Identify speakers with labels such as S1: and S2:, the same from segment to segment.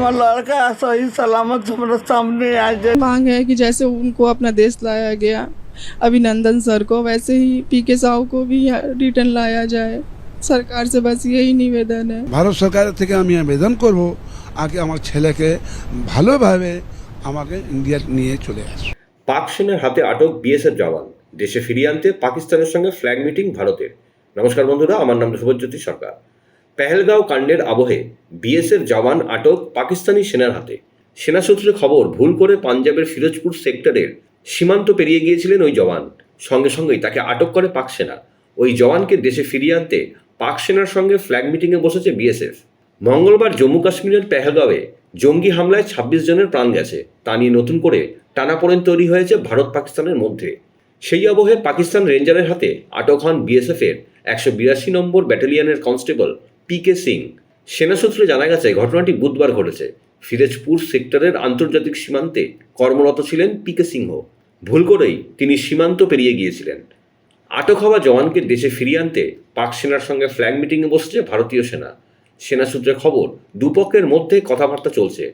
S1: तुम्हारा लड़का सही सलामत हमारे सामने आ जाए।
S2: मांग है कि जैसे उनको अपना देश लाया गया अभिनंदन सर को, वैसे ही पीके साहू को भी रिटर्न लाया जाए। सरकार से बस यही निवेदन है।
S3: ভারত সরকারের থেকে আমি আবেদন করব আগে আমার ছেলেকে ভালোভাবে আমাকে ইন্ডিয়া নিয়ে চলে আসে।
S4: পাক সেনার হাতে আটক বিএসএফ জওয়ান, দেশে ফিরিয়ে আনতে পাকিস্তানের সঙ্গে ফ্ল্যাগ মিটিং ভারতের। নমস্কার বন্ধুরা, আমার নাম শুভজ্যোতি সরকার। পেহেলগাঁও কাণ্ডের আবহে বিএসএফ জওয়ান আটক পাকিস্তানি সেনার হাতে। সেনা সূত্রে খবর, ভুল করে পাঞ্জাবের ফিরোজপুর সেক্টরের সীমান্ত পেরিয়ে গিয়েছিলেন ওই জওয়ান। সঙ্গে সঙ্গেই তাকে আটক করে পাক সেনা। ওই জওয়ানকে দেশে ফিরিয়ে আনতে পাক সেনার সঙ্গে ফ্ল্যাগ মিটিংয়ে বসেছে বিএসএফ। মঙ্গলবার জম্মু কাশ্মীরের পেহেলগাঁওয়ে জঙ্গি হামলায় ২৬ জনের প্রাণ গেছে। তা নিয়ে নতুন করে টানাপোড়েন তৈরি হয়েছে ভারত পাকিস্তানের মধ্যে। সেই আবহে পাকিস্তান রেঞ্জারের হাতে আটক হন বিএসএফের ১৮২ নম্বর ব্যাটালিয়নের কনস্টেবল পিকে সিং। সেনা সূত্রে জানা গেছে, ঘটনাটি বুধবার ঘটেছে। ফিরোজপুর সেক্টরের আন্তর্জাতিক সীমান্তে কর্মরত ছিলেন পিকে সিংহ। ভুল করেই তিনি সীমান্ত পেরিয়ে গিয়েছিলেন। আটক হওয়া জওয়ানকে দেশে ফিরিয়ে আনতে পাক সেনার সঙ্গে ফ্ল্যাগ মিটিংয়ে বসছে ভারতীয় সেনা। সেনা সূত্রে খবর, দুপক্ষের মধ্যে কথাবার্তা চলছে।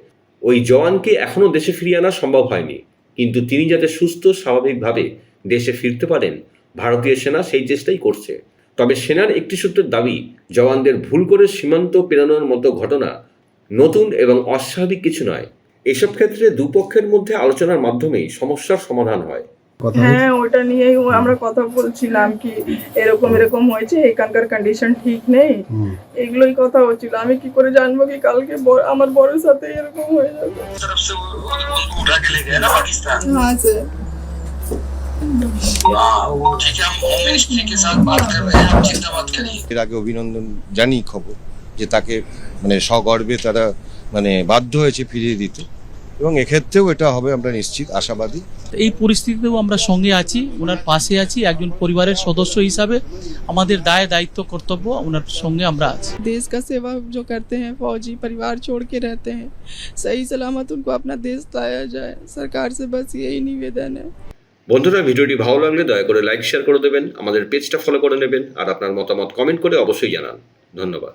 S4: ওই জওয়ানকে এখনও দেশে ফিরিয়ে আনা সম্ভব হয়নি, কিন্তু তিনি যাতে সুস্থ স্বাভাবিকভাবে দেশে ফিরতে পারেন, ভারতীয় সেনা সেই চেষ্টাই করছে। তবে সেনার একটি সূত্রের দাবি, জওয়ানদের ভুল করে সীমান্ত পেরানোর মতো ঘটনা নতুন এবং অস্বাভাবিক কিছু নয়। এসব ক্ষেত্রে দুপক্ষের মধ্যে আলোচনার মাধ্যমেই সমস্যার সমাধান হয়।
S2: হ্যাঁ, ওটা নিয়েই আমরা কথা বলছিলাম কি এরকম এরকম হয়েছে, এখানকার কন্ডিশন ঠিক নেই, এগুলোই কথা হচ্ছিল। আমি কি করে জানবো কি কালকে আমার বড়ের সাথে এরকম হয়ে যাবে।
S5: तरफ से वो उनको उठा के ले गया ना पाकिस्तान।
S2: হ্যাঁ স্যার,
S5: वो ठीक है, हम होम मिनिस्ट्री के साथ बात कर रहे हैं, आप चिंता मत करिए।
S6: এর আগে অভিনন্দন জানি খবর যে তাকে সগর্বে তারা বাধ্য হয়েছে ফিরিয়ে দিতে, এবং এক্ষেত্রেও এটা হবে আমরা নিশ্চিত আশাবাদী।
S7: এই পরিস্থিতিতেও আমরা সঙ্গে আছি, ওনার পাশে আছি। একজন পরিবারের সদস্য হিসাবে আমাদের দায়িত্ব কর্তব্য, ওনার সঙ্গে আমরা আছি।
S2: देश का सेवा जो करते हैं फौजी, परिवार छोड़ के रहते हैं, सही सलामत उनको अपना देश लाया जाए। सरकार से बस यही निवेदन है।
S4: বন্ধুরা, ভিডিওটি ভালো লাগলে দয়া করে লাইক শেয়ার করে দেবেন, আমাদের পেজটা ফলো করে নেবেন, আর আপনার মতামত কমেন্ট করে অবশ্যই জানান। ধন্যবাদ।